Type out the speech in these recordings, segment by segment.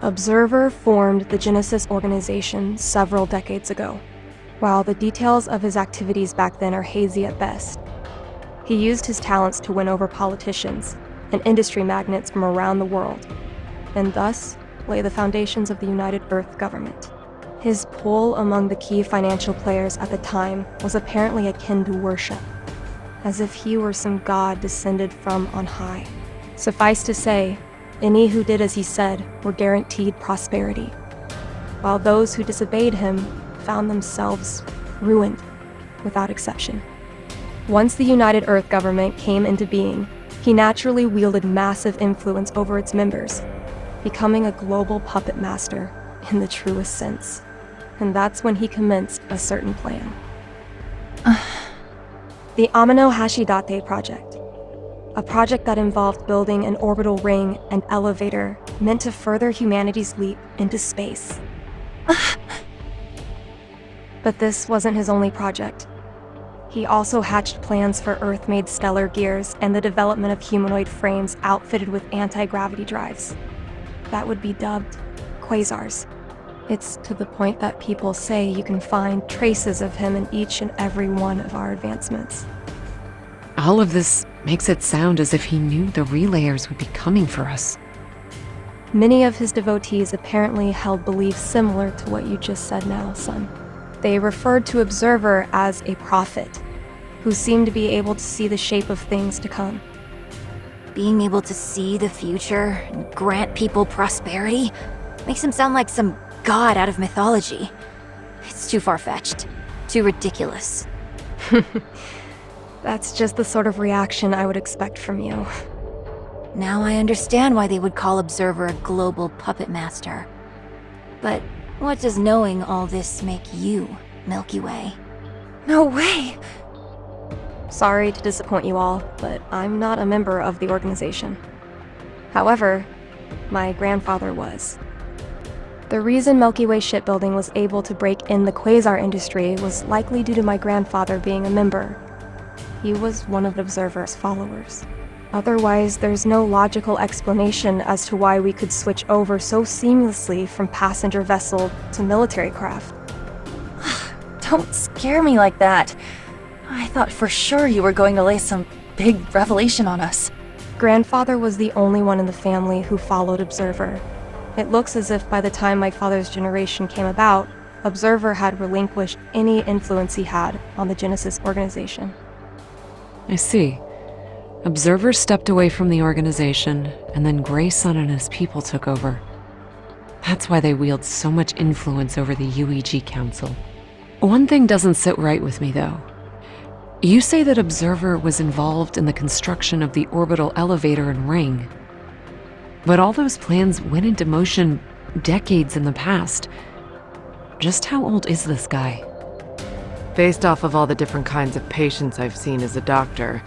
Observer formed the Genesis organization several decades ago. While the details of his activities back then are hazy at best, he used his talents to win over politicians and industry magnates from around the world, and thus lay the foundations of the United Earth government. His pull among the key financial players at the time was apparently akin to worship, as if he were some god descended from on high. Suffice to say, any who did as he said were guaranteed prosperity, while those who disobeyed him found themselves ruined without exception. Once the United Earth government came into being, he naturally wielded massive influence over its members, becoming a global puppet master in the truest sense. And that's when he commenced a certain plan. The Amino Hashidate Project. A project that involved building an orbital ring and elevator meant to further humanity's leap into space. But this wasn't his only project. He also hatched plans for Earth-made stellar gears and the development of humanoid frames outfitted with anti-gravity drives. That would be dubbed quasars. It's to the point that people say you can find traces of him in each and every one of our advancements. All of this makes it sound as if he knew the relayers would be coming for us. Many of his devotees apparently held beliefs similar to what you just said now, son. They referred to Observer as a prophet, who seemed to be able to see the shape of things to come. Being able to see the future and grant people prosperity makes him sound like some god out of mythology. It's too far-fetched, too ridiculous. That's just the sort of reaction I would expect from you. Now I understand why they would call Observer a global puppet master. But what does knowing all this make you, Milky Way? No way! Sorry to disappoint you all, but I'm not a member of the organization. However, my grandfather was. The reason Milky Way Shipbuilding was able to break in the quasar industry was likely due to my grandfather being a member. He was one of Observer's followers. Otherwise, there's no logical explanation as to why we could switch over so seamlessly from passenger vessel to military craft. Don't scare me like that. I thought for sure you were going to lay some big revelation on us. Grandfather was the only one in the family who followed Observer. It looks as if by the time my father's generation came about, Observer had relinquished any influence he had on the Genesis organization. I see. Observer stepped away from the organization, and then Grayson and his people took over. That's why they wield so much influence over the UEG Council. One thing doesn't sit right with me, though. You say that Observer was involved in the construction of the orbital elevator and ring. But all those plans went into motion decades in the past. Just how old is this guy? Based off of all the different kinds of patients I've seen as a doctor,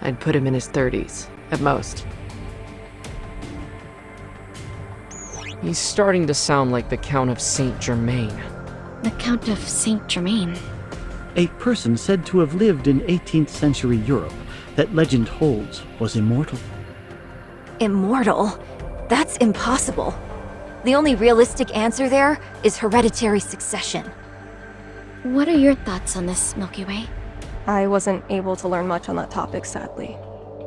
I'd put him in his 30s, at most. He's starting to sound like the Count of Saint Germain. The Count of Saint Germain. A person said to have lived in 18th century Europe that legend holds was immortal. Immortal? That's impossible. The only realistic answer there is hereditary succession. What are your thoughts on this, Milky Way? I wasn't able to learn much on that topic, sadly.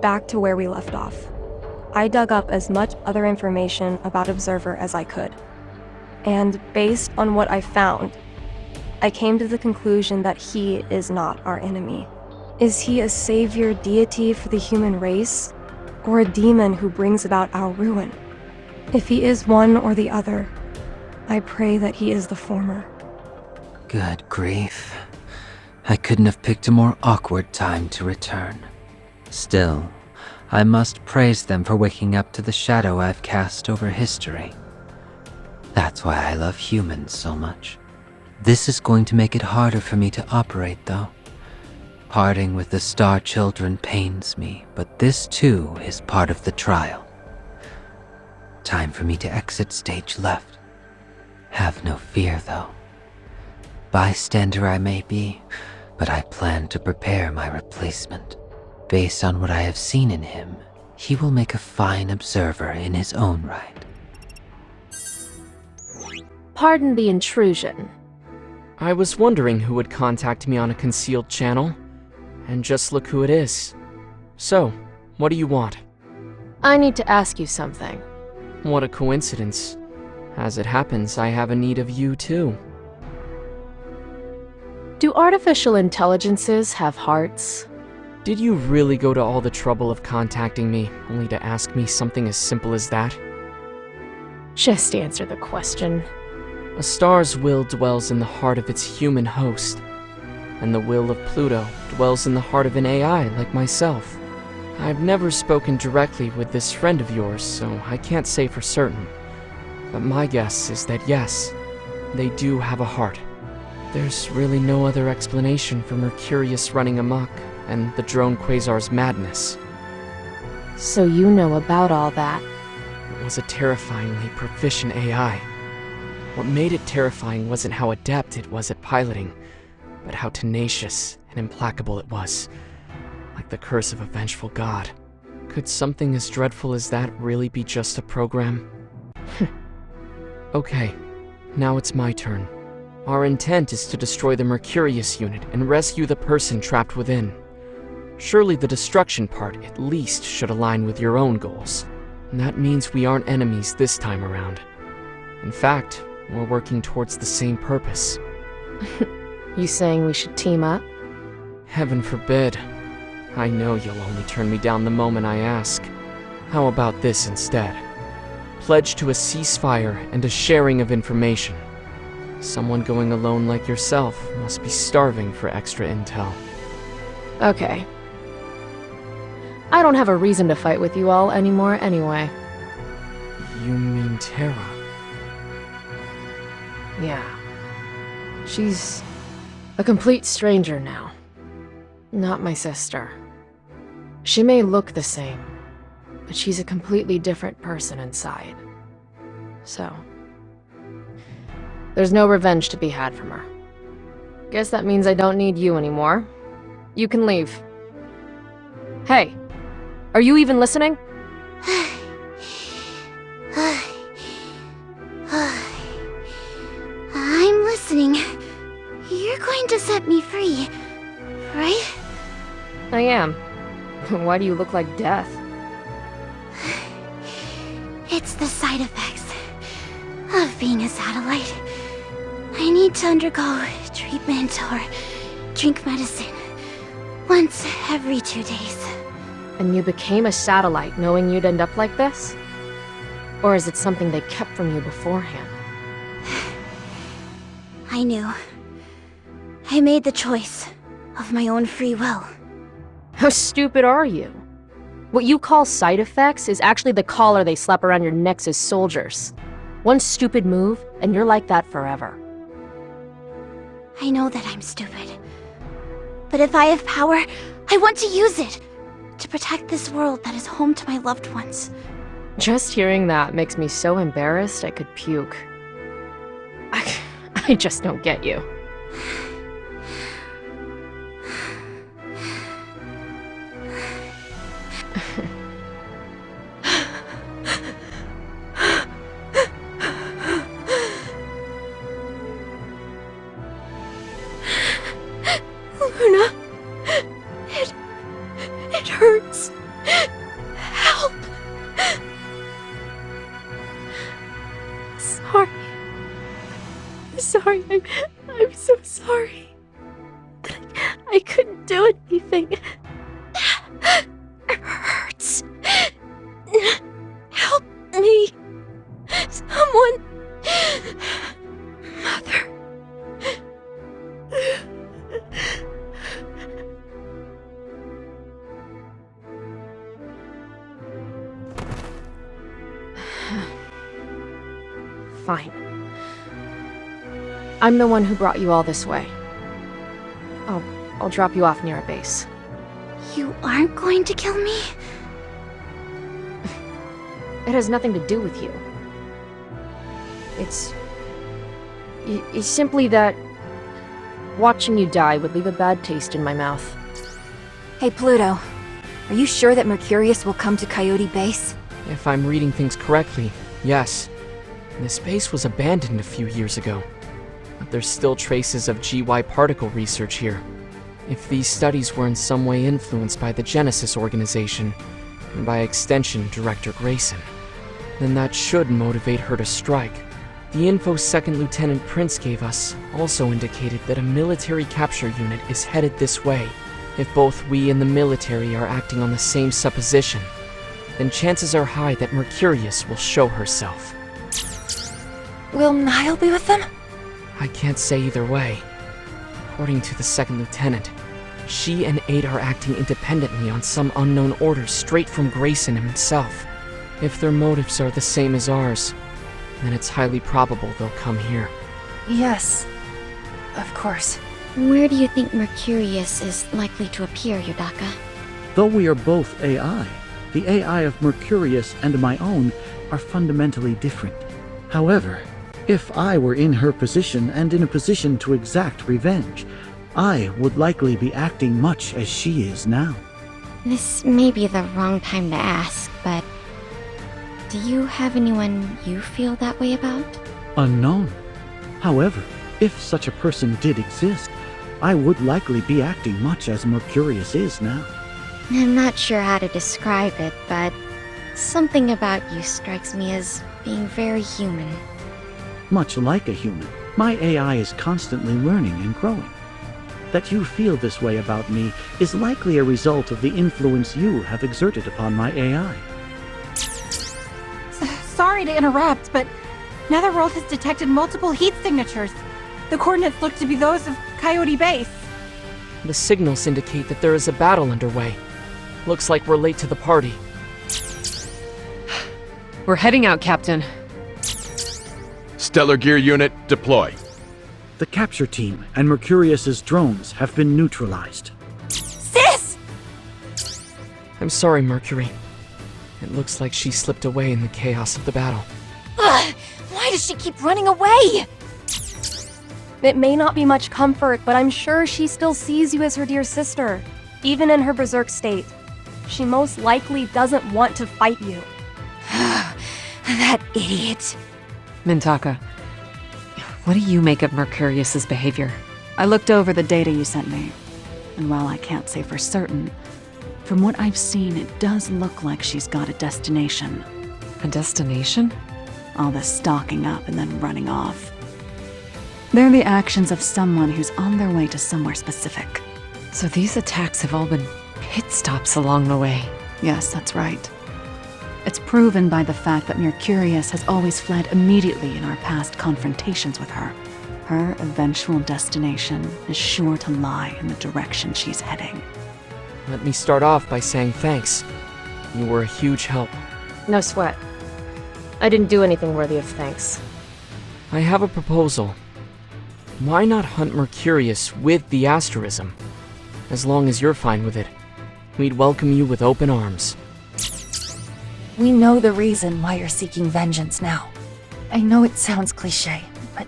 Back to where we left off. I dug up as much other information about Observer as I could. And based on what I found, I came to the conclusion that he is not our enemy. Is he a savior deity for the human race, or a demon who brings about our ruin? If he is one or the other, I pray that he is the former. Good grief. I couldn't have picked a more awkward time to return. Still, I must praise them for waking up to the shadow I've cast over history. That's why I love humans so much. This is going to make it harder for me to operate, though. Parting with the Star Children pains me, but this too is part of the trial. Time for me to exit stage left. Have no fear, though. Bystander I may be, but I plan to prepare my replacement. Based on what I have seen in him, he will make a fine observer in his own right. Pardon the intrusion. I was wondering who would contact me on a concealed channel, and just look who it is. So, what do you want? I need to ask you something. What a coincidence. As it happens, I have a need of you too. Do artificial intelligences have hearts? Did you really go to all the trouble of contacting me, only to ask me something as simple as that? Just answer the question. A star's will dwells in the heart of its human host, and the will of Pluto dwells in the heart of an AI like myself. I've never spoken directly with this friend of yours, so I can't say for certain. But my guess is that yes, they do have a heart. There's really no other explanation for Mercurius running amok and the drone Quasar's madness. So you know about all that? It was a terrifyingly proficient AI. What made it terrifying wasn't how adept it was at piloting, but how tenacious and implacable it was. Like the curse of a vengeful god. Could something as dreadful as that really be just a program? Okay, now it's my turn. Our intent is to destroy the Mercurius unit and rescue the person trapped within. Surely the destruction part at least should align with your own goals. And that means we aren't enemies this time around. In fact, we're working towards the same purpose. You saying we should team up? Heaven forbid. I know you'll only turn me down the moment I ask. How about this instead? Pledge to a ceasefire and a sharing of information. Someone going alone like yourself must be starving for extra intel. Okay. I don't have a reason to fight with you all anymore anyway. You mean Terra? Yeah. She's a complete stranger now. Not my sister. She may look the same, but she's a completely different person inside. So, there's no revenge to be had from her. Guess that means I don't need you anymore. You can leave. Hey, are you even listening? I'm listening. You're going to set me free, right? I am. Why do you look like death? It's the side effects of being a satellite. I need to undergo treatment or drink medicine once every 2 days. And you became a satellite knowing you'd end up like this? Or is it something they kept from you beforehand? I knew. I made the choice of my own free will. How stupid are you? What you call side effects is actually the collar they slap around your necks as soldiers. One stupid move, and you're like that forever. I know that I'm stupid. But if I have power, I want to use it to protect this world that is home to my loved ones. Just hearing that makes me so embarrassed I could puke. I just don't get you. Luna, it hurts. Help. Sorry. I'm so sorry. I couldn't do anything. It hurts. Help me. Someone. Mother. Fine. I'm the one who brought you all this way. I'll drop you off near a base. You aren't going to kill me? It has nothing to do with you. It's simply that watching you die would leave a bad taste in my mouth. Hey, Pluto. Are you sure that Mercurius will come to Coyote Base? If I'm reading things correctly, yes. This base was abandoned a few years ago, but there's still traces of GY particle research here. If these studies were in some way influenced by the Genesis organization, and by extension Director Grayson, then that should motivate her to strike. The info Second Lieutenant Prince gave us also indicated that a military capture unit is headed this way. If both we and the military are acting on the same supposition, then chances are high that Mercurius will show herself. Will Nile be with them? I can't say either way. According to the Second Lieutenant, she and Ada are acting independently on some unknown orders straight from Grayson himself. If their motives are the same as ours, then it's highly probable they'll come here. Yes, of course. Where do you think Mercurius is likely to appear, Yudaka? Though we are both AI, the AI of Mercurius and my own are fundamentally different. However, if I were in her position and in a position to exact revenge, I would likely be acting much as she is now. This may be the wrong time to ask, but do you have anyone you feel that way about? Unknown. However, if such a person did exist, I would likely be acting much as Mercurius is now. I'm not sure how to describe it, but something about you strikes me as being very human. Much like a human, my AI is constantly learning and growing. That you feel this way about me is likely a result of the influence you have exerted upon my AI. Sorry to interrupt, but Netherworld has detected multiple heat signatures. The coordinates look to be those of Coyote Base. The signals indicate that there is a battle underway. Looks like we're late to the party. We're heading out, Captain. Stellar Gear Unit, deploy. The capture team and Mercurius's drones have been neutralized. Sis! I'm sorry, Mercury. It looks like she slipped away in the chaos of the battle. Ugh, why does she keep running away? It may not be much comfort, but I'm sure she still sees you as her dear sister, even in her berserk state. She most likely doesn't want to fight you. That idiot. Mintaka, what do you make of Mercurius's behavior? I looked over the data you sent me, and while I can't say for certain, from what I've seen, it does look like she's got a destination. A destination? All this stalking up and then running off. They're the actions of someone who's on their way to somewhere specific. So these attacks have all been pit stops along the way. Yes, that's right. It's proven by the fact that Mercurius has always fled immediately in our past confrontations with her. Her eventual destination is sure to lie in the direction she's heading. Let me start off by saying thanks. You were a huge help. No sweat. I didn't do anything worthy of thanks. I have a proposal. Why not hunt Mercurius with the asterism? As long as you're fine with it, we'd welcome you with open arms. We know the reason why you're seeking vengeance now. I know it sounds cliché, but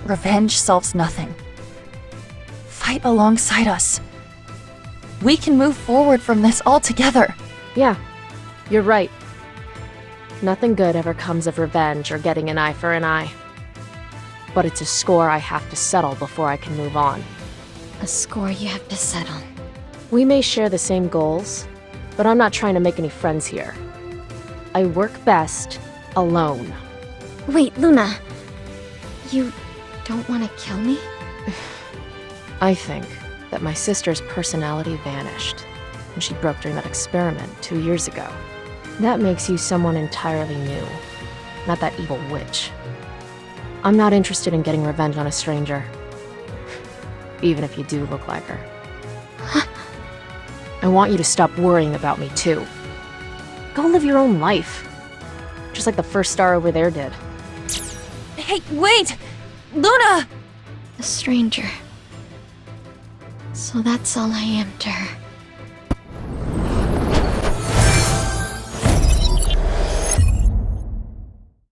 revenge solves nothing. Fight alongside us. We can move forward from this all together. Yeah, you're right. Nothing good ever comes of revenge or getting an eye for an eye. But it's a score I have to settle before I can move on. A score you have to settle. We may share the same goals, but I'm not trying to make any friends here. I work best alone. Wait, Luna. You don't want to kill me? I think that my sister's personality vanished when she broke during that experiment 2 years ago. That makes you someone entirely new, not that evil witch. I'm not interested in getting revenge on a stranger, even if you do look like her. I want you to stop worrying about me, too. Go live your own life, just like the first star over there did. Hey, wait! Luna! A stranger. So that's all I am to her.